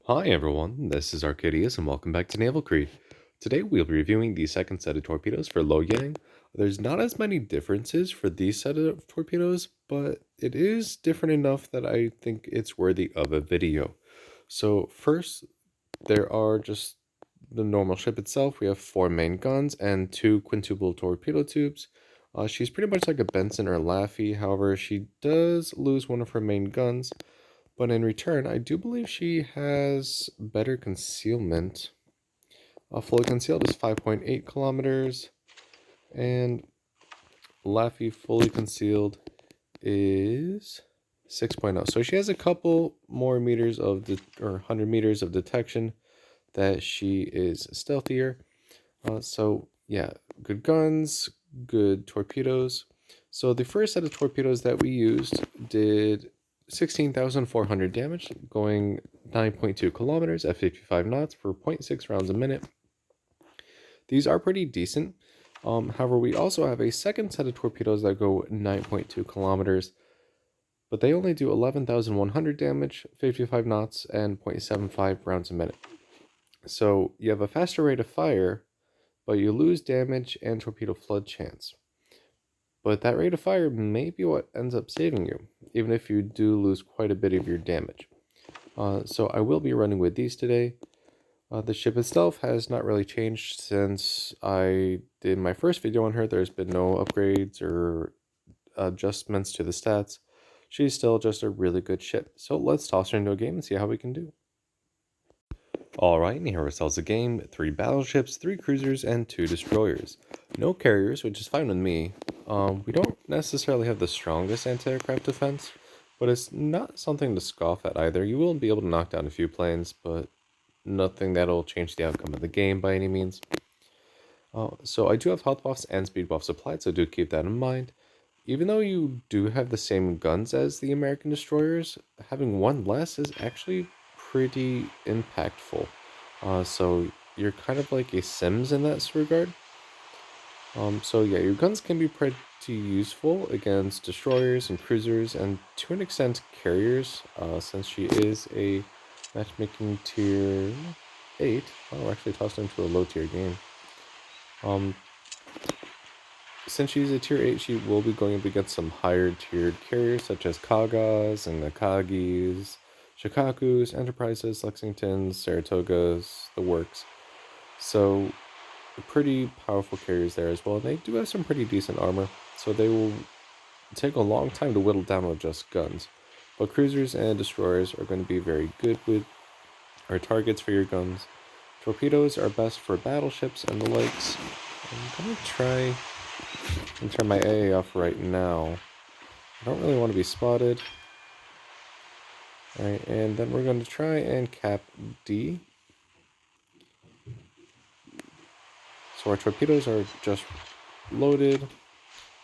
Hi everyone, this is Arcadius and welcome back to Naval. Today we'll be reviewing the second set of torpedoes for Loyang. There's not as many differences for these set of torpedoes, but it is different enough that I think it's worthy of a video. So first, there are just the normal ship itself. We have four main guns and two quintuple torpedo tubes. She's pretty much like a Benson or Laffey, however she does lose one of her main guns. But in return, I do believe she has better concealment. Fully concealed is 5.8 kilometers, and Laffy fully concealed is 6.0. So she has a couple more meters of or 100 meters of detection that she is stealthier. So yeah, good guns, good torpedoes. So the first set of torpedoes that we used did 16,400 damage, going 9.2 kilometers at 55 knots for zero point 0.6 rounds a minute. These are pretty decent. However, we also have a second set of torpedoes that go 9.2 kilometers, but they only do 11,100 damage, 55 knots, and 0.75 rounds a minute. So you have a faster rate of fire, but you lose damage and torpedo flood chance. But that rate of fire may be what ends up saving you, even if you do lose quite a bit of your damage. So I will be running with these today. The ship itself has not really changed since I did my first video on her. There's been no upgrades or adjustments to the stats. She's still just a really good ship. So let's toss her into a game and see how we can do. Alright, and here ourselves a game. 3 battleships, 3 cruisers, and 2 destroyers. No carriers, which is fine with me. We don't necessarily have the strongest anti-aircraft defense, but it's not something to scoff at either. You will be able to knock down a few planes, but nothing that'll change the outcome of the game by any means. So I do have health buffs and speed buffs applied, so do keep that in mind. Even though you do have the same guns as the American destroyers, having one less is actually pretty impactful. So you're kind of like a Sims in that regard. So yeah, your guns can be pretty useful against destroyers and cruisers, and to an extent carriers, since she is a matchmaking tier 8. Oh, we're actually tossed into a low tier game. Since she's a tier 8, she will be going up against some higher tiered carriers such as Kagas and Akagis, Shikakus, Enterprises, Lexingtons, Saratogas, the works. So pretty powerful carriers there as well. And they do have some pretty decent armor, so they will take a long time to whittle down with just guns. But cruisers and destroyers are going to be very good with our targets for your guns. Torpedoes are best for battleships and the likes. I'm going to try and turn my AA off right now. I don't really want to be spotted. Alright, and then we're going to try and cap D. So our torpedoes are just loaded.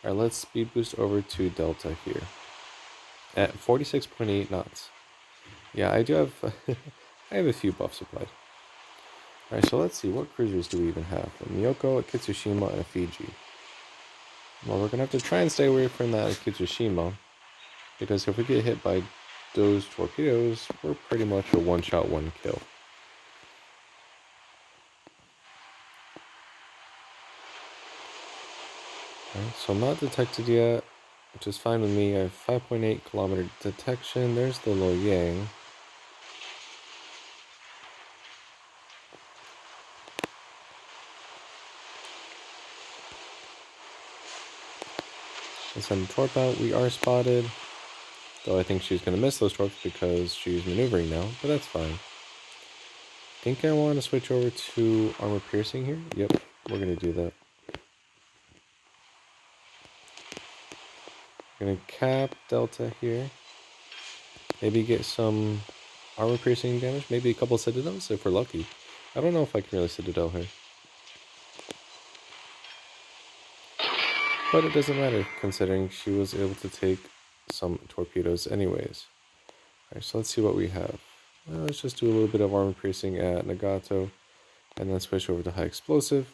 Alright, let's speed boost over to Delta here. At 46.8 knots. Yeah, I do have I have a few buffs applied. Alright, so let's see, what cruisers do we even have? A Miyoko, a Kitsushima, and a Fiji. Well, we're gonna have to try and stay away from that Kitsushima, because if we get hit by those torpedoes, we're pretty much a one-shot, one-kill. Alright, so I'm not detected yet, which is fine with me. I have 5.8 kilometer detection. There's the Loyang. Let's send the torp out. We are spotted. Though I think she's going to miss those torps because she's maneuvering now, but that's fine. I think I want to switch over to armor piercing here. Yep, we're going to do that. We're going to cap Delta here. Maybe get some armor piercing damage. Maybe a couple citadels if we're lucky. I don't know if I can really citadel her. But it doesn't matter, considering she was able to take some torpedoes anyways. Alright, so let's see what we have. Well, let's just do a little bit of armor piercing at Nagato, and then switch over to high explosive.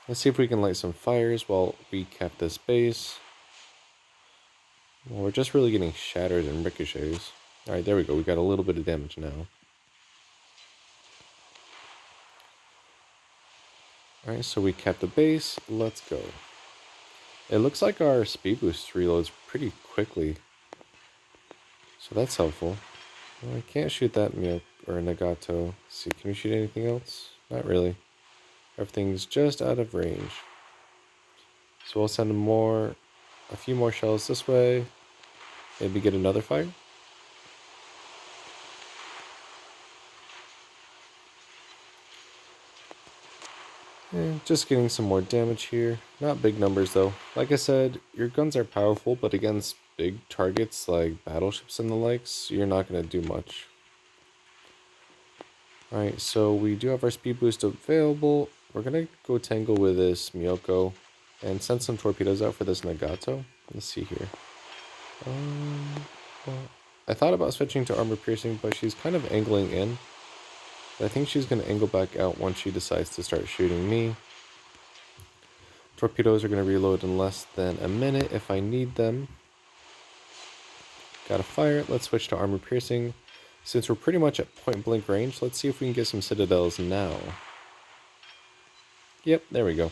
Let's see if we can light some fires while we cap this base. Well, we're just really getting shattered and ricochets. Alright, there we go. We got a little bit of damage now. Alright, so we kept the base. Let's go. It looks like our speed boost reloads pretty quickly. So that's helpful. Well, I can't shoot that milk or Nagato. Let's see, can we shoot anything else? Not really. Everything's just out of range. So we'll send a few more shells this way. Maybe get another fire. Just getting some more damage here. Not big numbers though. Like I said, your guns are powerful, but against big targets like battleships and the likes, you're not going to do much. Alright, so we do have our speed boost available. We're going to go tangle with this Miyoko and send some torpedoes out for this Nagato. Let's see here. Well, I thought about switching to armor piercing, but she's kind of angling in. I think she's going to angle back out once she decides to start shooting me. Torpedoes are going to reload in less than a minute if I need them. Gotta fire it. Let's switch to armor piercing. Since we're pretty much at point blank range, let's see if we can get some citadels now. Yep, there we go.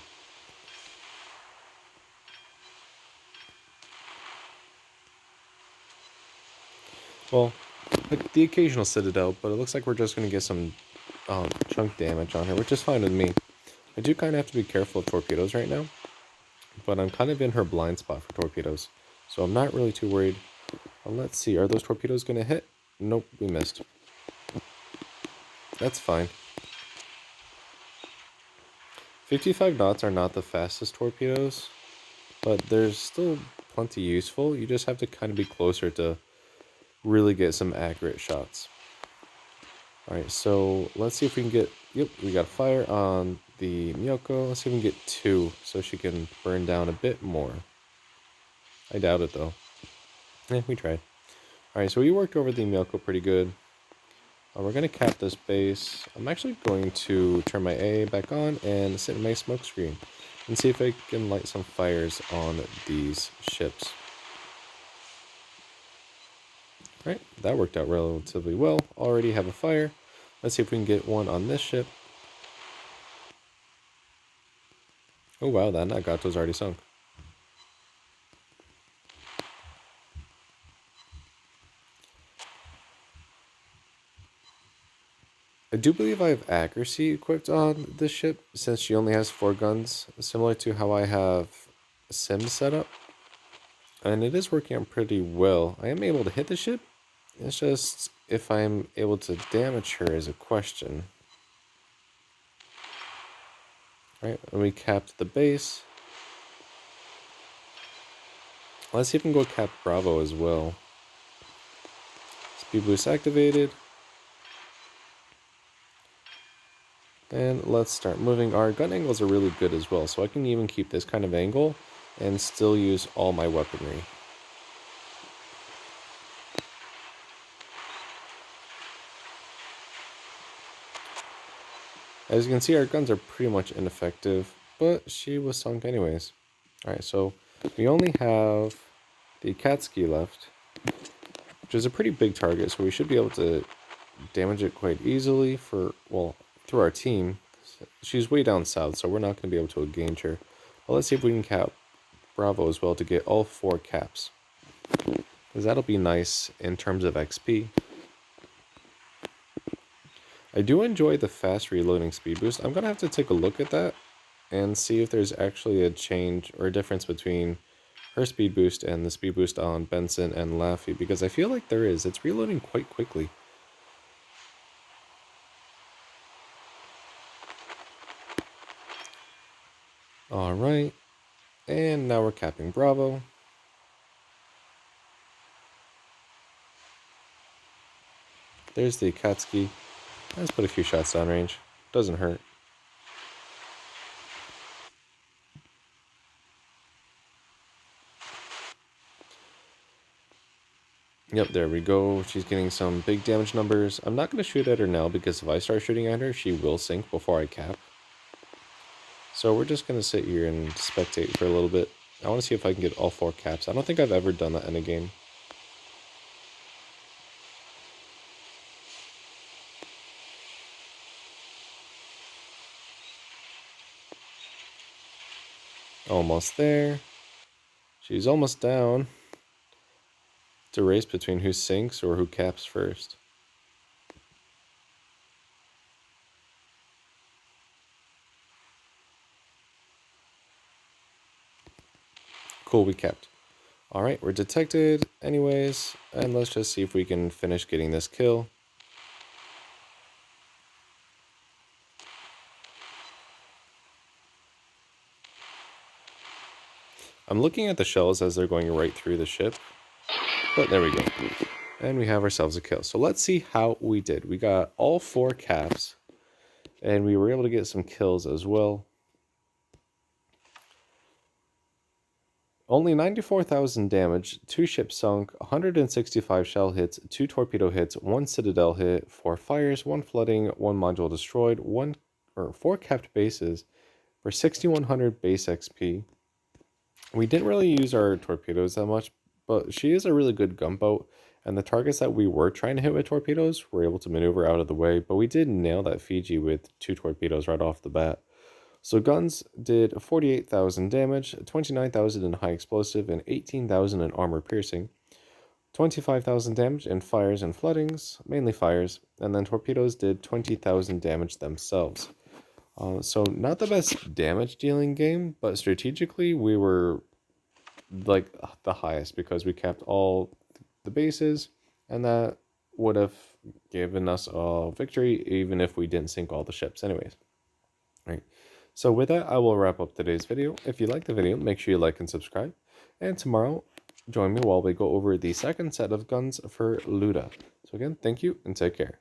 Well, the occasional citadel, but it looks like we're just going to get some chunk damage on her, which is fine with me. I do kind of have to be careful of torpedoes right now, but I'm kind of in her blind spot for torpedoes, so I'm not really too worried. Let's see, are those torpedoes going to hit? Nope, we missed. That's fine. 55 knots are not the fastest torpedoes, but they're still plenty useful. You just have to kind of be closer to really get some accurate shots. Alright, so let's see if we can get... Yep, we got fire on the Miyoko. Let's see if we can get 2 so she can burn down a bit more. I doubt it though. We tried. Alright, so we worked over the Miyoko pretty good. We're going to cap this base. I'm actually going to turn my A back on and sit in my smoke screen and see if I can light some fires on these ships. Alright, that worked out relatively well. Already have a fire. Let's see if we can get one on this ship. Oh wow, that Nagato's already sunk. I do believe I have accuracy equipped on this ship, since she only has 4 guns, similar to how I have Sims set up. And it is working out pretty well. I am able to hit the ship. It's just if I'm able to damage her is a question. Alright, and we capped the base. Let's see if we can go cap Bravo as well. Speed boost activated. And let's start moving. Our gun angles are really good as well, so I can even keep this kind of angle and still use all my weaponry. As you can see, our guns are pretty much ineffective, but she was sunk anyways. Alright, so we only have the Katsuki left, which is a pretty big target, so we should be able to damage it quite easily through our team. She's way down south, so we're not going to be able to engage her. But let's see if we can cap Bravo as well to get all 4 caps, because that'll be nice in terms of XP. I do enjoy the fast reloading speed boost. I'm going to have to take a look at that and see if there's actually a change or a difference between her speed boost and the speed boost on Benson and Laffy, because I feel like there is. It's reloading quite quickly. Alright, and now we're capping Bravo. There's the Akatsuki. Let's put a few shots downrange. Doesn't hurt. Yep, there we go. She's getting some big damage numbers. I'm not going to shoot at her now, because if I start shooting at her, she will sink before I cap. So we're just going to sit here and spectate for a little bit I want to see if I can get all 4 caps. I don't think I've ever done that in a game. Almost there. She's almost down. It's a race between who sinks or who caps first. Cool, we capped. Alright, we're detected anyways, and let's just see if we can finish getting this kill. I'm looking at the shells as they're going right through the ship, but there we go. And we have ourselves a kill. So let's see how we did. We got all 4 caps, and we were able to get some kills as well. Only 94,000 damage, 2 ships sunk, 165 shell hits, 2 torpedo hits, 1 citadel hit, 4 fires, 1 flooding, 1 module destroyed, 4 capped bases for 6,100 base XP. We didn't really use our torpedoes that much, but she is a really good gunboat, and the targets that we were trying to hit with torpedoes were able to maneuver out of the way, but we did nail that Fiji with 2 torpedoes right off the bat. So guns did 48,000 damage, 29,000 in high explosive, and 18,000 in armor piercing. 25,000 damage in fires and floodings, mainly fires, and then torpedoes did 20,000 damage themselves. So not the best damage dealing game, but strategically we were like the highest because we kept all the bases, and that would have given us a victory even if we didn't sink all the ships anyways. All right. So with that, I will wrap up today's video. If you like the video, make sure you like and subscribe. And tomorrow, join me while we go over the second set of guns for Luda. So again, thank you and take care.